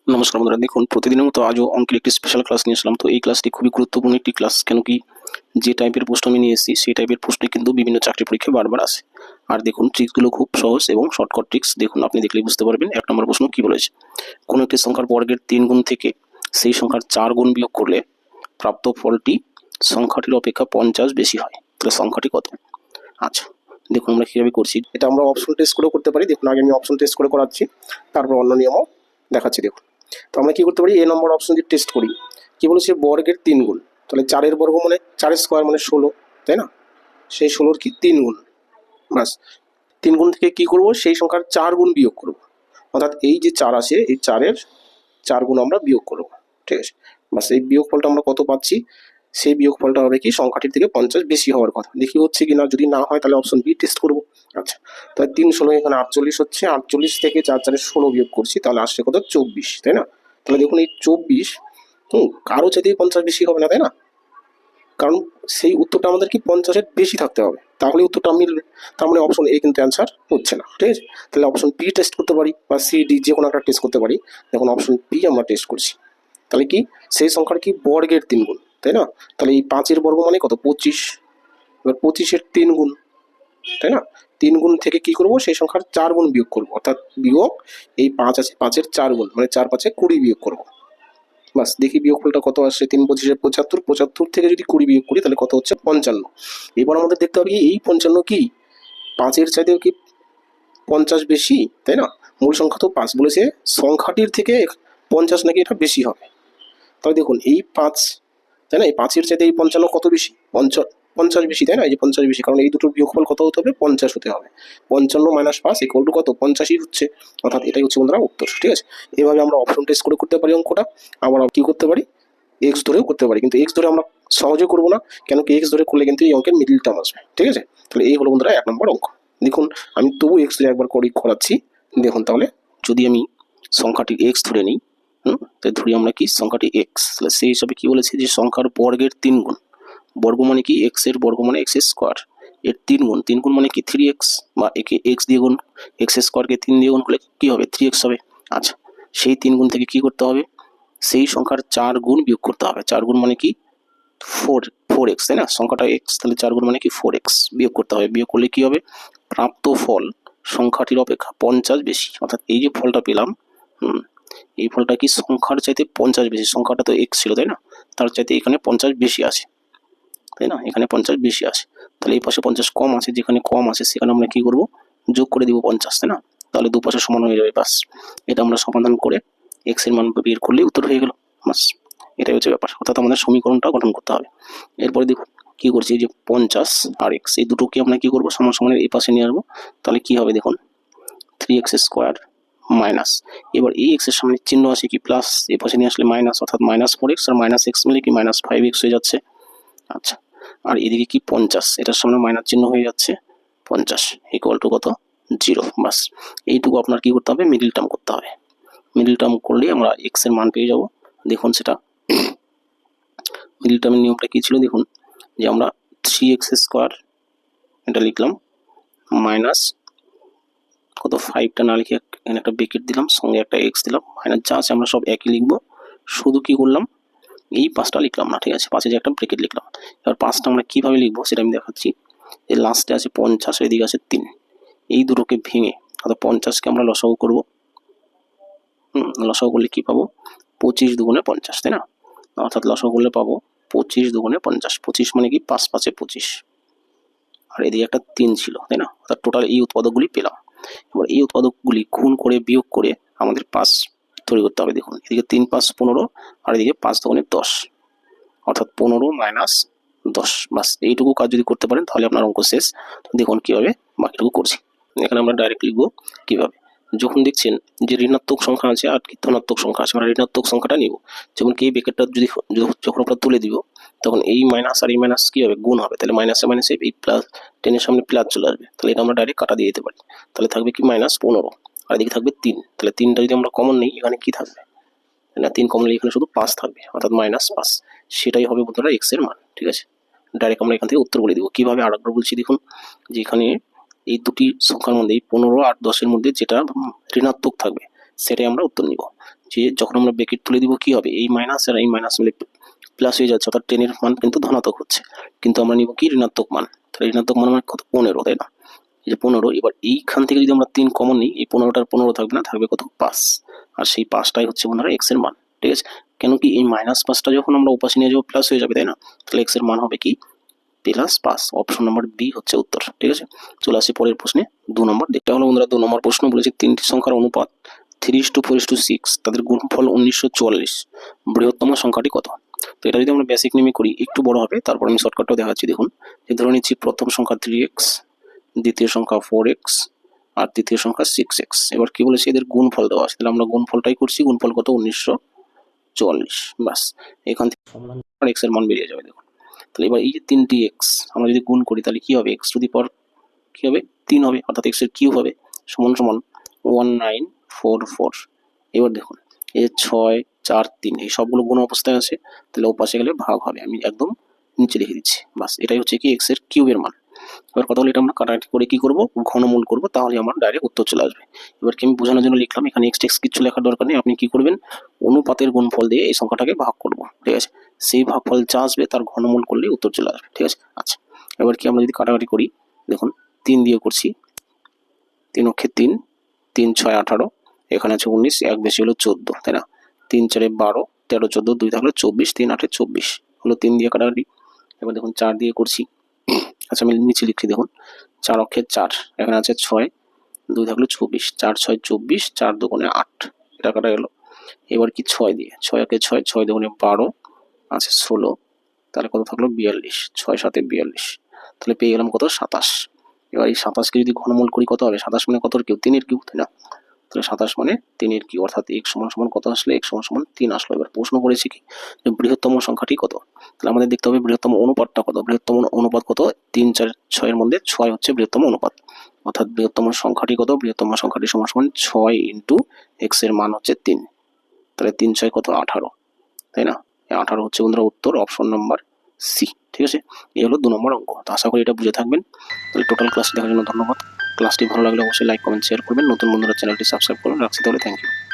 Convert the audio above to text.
নমস্কার বন্ধুরা, দেখুন প্রতিদিনের মতো আজও অঙ্কের একটি স্পেশাল ক্লাস নিয়ে আসলাম। তো এই ক্লাসটি খুবই গুরুত্বপূর্ণ একটি ক্লাস, কেন কি যে টাইপের প্রশ্ন আমি নিয়ে এসেছি সেই টাইপের প্রশ্নই কিন্তু বিভিন্ন চাকরি পরীক্ষায় বারবার আসে। আর দেখুন ট্রিক্সগুলো খুব সহজ এবং শর্টকাট ট্রিক্স। দেখুন আপনি দেখলেই বুঝতে পারবেন। 1 নম্বর প্রশ্ন কি বলেছে, কোনো একটি সংখ্যার বর্গের 3 গুণ থেকে সেই সংখ্যার 4 গুণ বিয়োগ করলে প্রাপ্ত ফলটি সংখ্যাটির অপেক্ষা 50 বেশি হয়। তাহলে সংখ্যাটি কত? আচ্ছা, দেখুন আমরা কীভাবে করছি। এটা আমরা অপশন টেস্ট করেও করতে পারি। দেখুন আগে আমি অপশন টেস্ট করে করাচ্ছি, তারপর অন্য নিয়মও দেখাচ্ছি। দেখুন, তো আমরা কি করতে পারি, এ নম্বর অপশন দিয়ে টেস্ট করি। কি বলেছে, বর্গের 3 গুণ, তাহলে 4-এর বর্গ মানে 4 স্কোয়ার মানে 16, তাই না? সেই 16-র কি 3 গুণ, বাস 3 গুণ থেকে কি করব, সেই সংখ্যার 4 গুণ বিয়োগ করব। অর্থাৎ এই যে 4 আছে, এই 4-এর 4 গুণ আমরা বিয়োগ করব। ঠিক আছে, বাস এই বিয়োগফলটা আমরা কত পাচ্ছি, সেই বিয়োগফলটা হবে কি সংখ্যাটির থেকে 50 বেশি হওয়ার কথা। দেখি হচ্ছে কি না, যদি না হয় তাহলে অপশন বি টেস্ট করব। আচ্ছা, তাহলে 3-16 এখানে 48 হচ্ছে, 48 থেকে 4-4-এ 16 বিয়োগ করছি, তাহলে আসছে কত, 24, তাই না? তাহলে দেখুন এই 24 কারো চাইতেই 50 বেশি হবে না, তাই না? কারণ সেই উত্তরটা আমাদের কি 50-এর বেশি থাকতে হবে, তাহলে উত্তরটা মিলবে। তার মানে অপশন এ কিন্তু অ্যান্সার হচ্ছে না। ঠিক আছে, তাহলে অপশন বি টেস্ট করতে পারি, বা সি ডি যে কোনো একটা টেস্ট করতে পারি। দেখুন অপশন বি আমরা টেস্ট করছি। তাহলে কি সেই সংখ্যার কি বর্গের 3 গুণ, তাই না? তাহলে এই 5-এর বর্গ মানে কত, 25। এবার 25-এর 3 গুণ, তাই না? 3 গুণ থেকে কি করব, সেই সংখ্যার 4 গুণ বিয়োগ করব। অর্থাৎ বিয়োগ, এই 5 আছে, 5-এর 4 গুণ মানে 4-5-এ 20 বিয়োগ করব। বাস দেখি বিয়োগফলটা কত আসছে, 3-25-এ 75, 75 থেকে যদি 20 বিয়োগ করি তাহলে কত হচ্ছে, 55। এবার আমাদের দেখতে হবে এই 55 কি 5-এর চাইতেও কি 50 বেশি, তাই না? মূল সংখ্যা তো 5 বলেছে, সংখ্যাটির থেকে 50 নাকি এটা বেশি হবে। তাহলে দেখুন এই 5, তাই না, এই 5-এর চাইতে এই 55 কত বেশি, 50 বেশি, তাই না? এই যে 50 বেশি, কারণ এই দুটোর বিয়োগফল কত হতে হবে, 50 হতে হবে। 55 - 5 ইকুয়াল টু কত, 50-ই হচ্ছে। অর্থাৎ এটাই হচ্ছে বন্ধুরা উত্তর। ঠিক আছে, এভাবে আমরা অপশন টেস্ট করে করতে পারি অঙ্কটা। আবার কি করতে পারি, এক্স ধরেও করতে পারি, কিন্তু এক্স ধরে আমরা সহজে করবো না, কেন কি এক্স ধরে করলে কিন্তু এই অঙ্কের মিডিল টার্ম আসবে। ঠিক আছে, তাহলে এই হলো বন্ধুরা 1 নম্বর অঙ্ক। দেখুন আমি তবু এক্স ধরে একবার করাচ্ছি। দেখুন তাহলে, যদি আমি সংখ্যাটি এক্স ধরে নিই, তাই ধরি আমরা কি সংখ্যাটি এক্স, তাহলে সেই হিসাবে কি বলেছে যে সংখ্যার বর্গের 3 গুণ। বর্গ মানে কি, এক্স এর বর্গ মানে এক্স স্কোয়ার, এর 3 গুণ, 3 গুণ মানে কি 3x, বা একে এক্স দিয়ে গুণ, এক্স স্কোয়ারকে 3 দিয়ে গুণ করলে কি হবে, 3x হবে। আচ্ছা, সেই 3 গুণ থেকে কি করতে হবে, সেই সংখ্যার 4 গুণ বিয়োগ করতে হবে। 4 গুণ মানে কি 4x, তাই না? সংখ্যাটা এক্স, তাহলে 4 গুণ মানে কি 4x বিয়োগ করতে হবে। বিয়োগ করলে কি হবে, প্রাপ্ত ফল সংখ্যাটির অপেক্ষা 50 বেশি। অর্থাৎ এই যে ফলটা পেলাম, এই ফলটা কি সংখ্যার চাইতে 50 বেশি। সংখ্যাটা তো এক্স ছিল, তাই না? তার চাইতে এখানে 50 বেশি আছে, তাই না? এখানে 50 বেশি আছে। তাহলে এই পাশে 50 কম আছে, যেখানে কম আছে সেখানে আমরা কি করব, যোগ করে দিব 50, তাই না? তাহলে দুপাশে সমান হয়ে যাবে। বাস এটা আমরা সমাধান করে এক্স এর মান বের করলে উত্তর হয়ে গেল। বাস এটাই হচ্ছে ব্যাপার। অর্থাৎ আমাদের সমীকরণটা গঠন করতে হবে। এরপরে দেখুন কি করছি, এই যে 50 আর এক্স, এই দুটোকে আমরা কি করবো, সমান সমানের এই পাশে নিয়ে আসবো। তাহলে কি হবে দেখুন, 3x স্কোয়ার মাইনাস, এবার এই এক্স এর সামনে চিহ্ন আছে কি প্লাস, এই পাশে নিয়ে আসলে মাইনাস, অর্থাৎ -4x আর -x মিলে কি -5x হয়ে যাচ্ছে। আচ্ছা, আর এদিকে কি 50, এটার সামনে মাইনাস চিহ্ন হয়ে যাচ্ছে, 50 ইকুয়াল টু কত, 0। বাস এইটুকু আপনার কি করতে হবে, মিডিল টার্ম করতে হবে। মিডিল টার্ম করলে আমরা এক্স এর মান পেয়ে যাব। দেখুন সেটা মিডিল টার্মের নিয়মটা কি ছিল, দেখুন যে আমরা 3x স্কোয়ার এটা লিখলাম, মাইনাস কত 5টা না লিখে এখানে একটা ব্রেকেট দিলাম, সঙ্গে একটা এক্স দিলাম, মাইনাস যা আছে আমরা সব একই লিখবো। শুধু কি করলাম, এই 5টা লিখলাম না, ঠিক আছে? 5-এ যে একটা ব্রেকেট লিখলাম। এবার 5টা আমরা কিভাবে লিখবো সেটা আমি দেখাচ্ছি। এই লাস্টে আছে 50, এদিকে আছে 3, এই দুটোকে ভেঙে অর্থাৎ 50কে আমরা লসাগু করবো। লসাগু করলে কি পাবো, 25 দুগুণে 50, তাই না? অর্থাৎ লসাগু করলে পাবো 25 দুগুণে 50। 25 মানে কি 5-5-এ 25, আর এদিকে একটা 3 ছিল, তাই না? অর্থাৎ টোটাল এই উৎপাদকগুলি পেলাম। এবার এই উৎপাদকগুলি গুণ করে বিয়োগ করে আমাদের 5 তৈরি করতে হবে। দেখুন এদিকে 3-5 15, আর এদিকে 5 দুগুণে 10, অর্থাৎ 15 মাইনাস 10। বাস এইটুকু কাজ যদি করতে পারেন তাহলে আপনার অঙ্ক শেষ। দেখুন কিভাবে বাকিটুকু করছি। এখানে আমরা ডাইরেক্ট লিখবো কিভাবে, যখন দেখছেন যে ঋণাত্মক সংখ্যা আছে আর কি ধনাত্মক সংখ্যা আছে, আমরা ঋণাত্মক সংখ্যাটা নিব। যেমন কি এই ব্র্যাকেটটা যদি যখন আমরা তুলে দিব, তখন এই মাইনাস আর এই মাইনাস কি হবে, গুণ হবে। তাহলে মাইনাসে মাইনাসে এই প্লাস, 10-এর সামনে প্লাস চলে আসবে, তাহলে এটা আমরা ডাইরেক্ট কাটা দিয়ে দিতে পারি। তাহলে থাকবে কি -15, আর এদিকে থাকবে 3। তাহলে 3টা যদি আমরা কমন নিই, এখানে কি থাকবে না, 3 কমন নিলে এখানে শুধু 5 থাকবে, অর্থাৎ -5। সেটাই হবে বন্ধুরা এক্স এর মান। ঠিক আছে, ডাইরেক্ট আমরা এখান থেকে উত্তর বলে দিব। কিভাবে আরেকবার বলছি, দেখুন যে এখানে এই দুটি সংখ্যার মধ্যে 15 আর 10-এর মধ্যে যেটা ঋণাত্মক থাকবে সেটাই আমরা উত্তর নিব। যে যখন আমরা ব্র্যাকেট তুলে দিব কি হবে, এই মাইনাস আর এই মাইনাস মিলে প্লাস হয়ে যাচ্ছে, অর্থাৎ 10 এর মান কিন্তু ধনাত্মক হচ্ছে, কিন্তু আমরা নিব কি ঋণাত্মক মান। তাহলে ঋণাত্মক মান মানে কত, 15, তাই না? এই যে 15, এবার এইখান থেকে যদি আমরা 3 কমন নিই, এই 15টার 15 থাকবে না, থাকবে কত, 5, আর সেই 5টাই হচ্ছে বন্ধুরা এক্স এর মান। ঠিক আছে, কেন কি এই -5টা যখন আমরা ওপাশে নিয়ে যাবো প্লাস হয়ে যাবে, তাই না? তাহলে এক্স এর মান হবে কি, +5। অপশন নাম্বার বি হচ্ছে উত্তর। ঠিক আছে, চলে আসি পরের প্রশ্নে, 2 নম্বর। দেখতে হলো বন্ধুরা 2 নম্বর প্রশ্ন বলেছে তিনটি সংখ্যার অনুপাত 3:4:6, তাদের গুণফল 1944, বৃহত্তম সংখ্যাটি কত? তো এটা যদি আমরা বেসিক নেমে করি একটু বড় হবে, তারপর আমি শর্টকাটটাও দেখাচ্ছি। দেখুন, যে ধরে নিচ্ছি প্রথম সংখ্যা 3x, দ্বিতীয় সংখ্যা 4x, আর তৃতীয় সংখ্যা 6x। এবার কি বলেছে, এদের গুণফল দেওয়া আছে, তাহলে আমরা গুণফলটাই করছি। গুণফল কত, 1944। বাস, এখান থেকে x এর মান বেরিয়ে যাবে। দেখুন, তাহলে এবার এই যে 3টি x আমরা যদি গুণ করি তাহলে কি হবে, x টু দি পাওয়ার কি হবে, 3 হবে, অর্থাৎ x এর কিউব হবে, সমান সমান 1944। এবার দেখুন, এই যে 6, 4, 3 এই সবগুলো গুণ অবস্থায় আছে, তাহলে ও পাশে গেলে ভাগ হবে। আমি একদম নিচে লিখে দিচ্ছি। বাস, এটাই হচ্ছে কি x এর কিউবের মান। এবার কথা হলো এটা আমরা কাটাকাটি করে কি করব, ঘনমূল করব, তাহলে আমার ডাইরেক্ট উত্তর চলে আসবে। এবার কি আমি বোঝানোর জন্য লিখলাম, এখানে x টেক্স কিছু লেখার দরকার নেই। আপনি কি করবেন, অনুপাতের গুণফল দিয়ে এই সংখ্যাটাকে ভাগ করব। ঠিক আছে, সেই ভাগফল যা আসবে তার ঘনমূল করলেই উত্তর চলে আসবে। ঠিক আছে, আচ্ছা এবার কি আমরা যদি কাটাকাটি করি, দেখুন 3 দিয়ে করছি, 3 অক্ষে 3, 3 6 18, এখানে আছে 19, এক বেশি হলো 14, তাই না? 3 4 12, 13 14, 2 থাকলে 24, 3 8 24 হলো 3 দিয়ে কাটাকাটি। এবার দেখুন 4 দিয়ে করছি, আচ্ছা আমি নিচে লিখছি, দেখুন 4 অক্ষে 4, এখানে আছে 6, 2 থাকলো 24, 4 6 24, 4 দুগুণে 8, এটা কাটা গেল। এবার কি 6 দিয়ে, 6 একে 6, 6 দুগুণে 12, আছে 16, তাহলে কত থাকলো 42, 6 7 42, তাহলে পেয়ে গেলাম কত, 27। এবার এই 27কে যদি ঘনমূল করি কত হবে, 27 মানে কতর কিউব, 3 এর কিউব, তাই না? তাহলে 27 মানে 3 এর কিউব, অর্থাৎ x সমান সমান কত আসলে, x সমান সমান 3 আসলো। এবার প্রশ্ন করেছে কি, যে বৃহত্তম সংখ্যাটি কত? তাহলে আমাদের দেখতে হবে বৃহত্তম অনুপাতটা কত। বৃহত্তম অনুপাত কত, 3 4 6 এর মধ্যে 6 হচ্ছে বৃহত্তম অনুপাত, অর্থাৎ বৃহত্তম সংখ্যাটি কত, বৃহত্তম সংখ্যাটি সমান সমান 6 ইন্টু x এর মান হচ্ছে 3, তাহলে 3 6 কত, 18, তাই না? 18 হচ্ছে বন্ধুরা উত্তর, অপশন নাম্বার সি। ঠিক আছে, এই হলো 2 নম্বর অঙ্ক। তো আশা করি এটা বুঝে থাকবেন। তাহলে টোটাল ক্লাসটি দেখার জন্য ধন্যবাদ। ক্লাসটি ভালো লাগলে অবশ্যই লাইক কমেন্ট শেয়ার করবেন। নতুন বন্ধুরা চ্যানেলটি সাবস্ক্রাইব করুন। রাখছি তাহলে, থ্যাংক ইউ।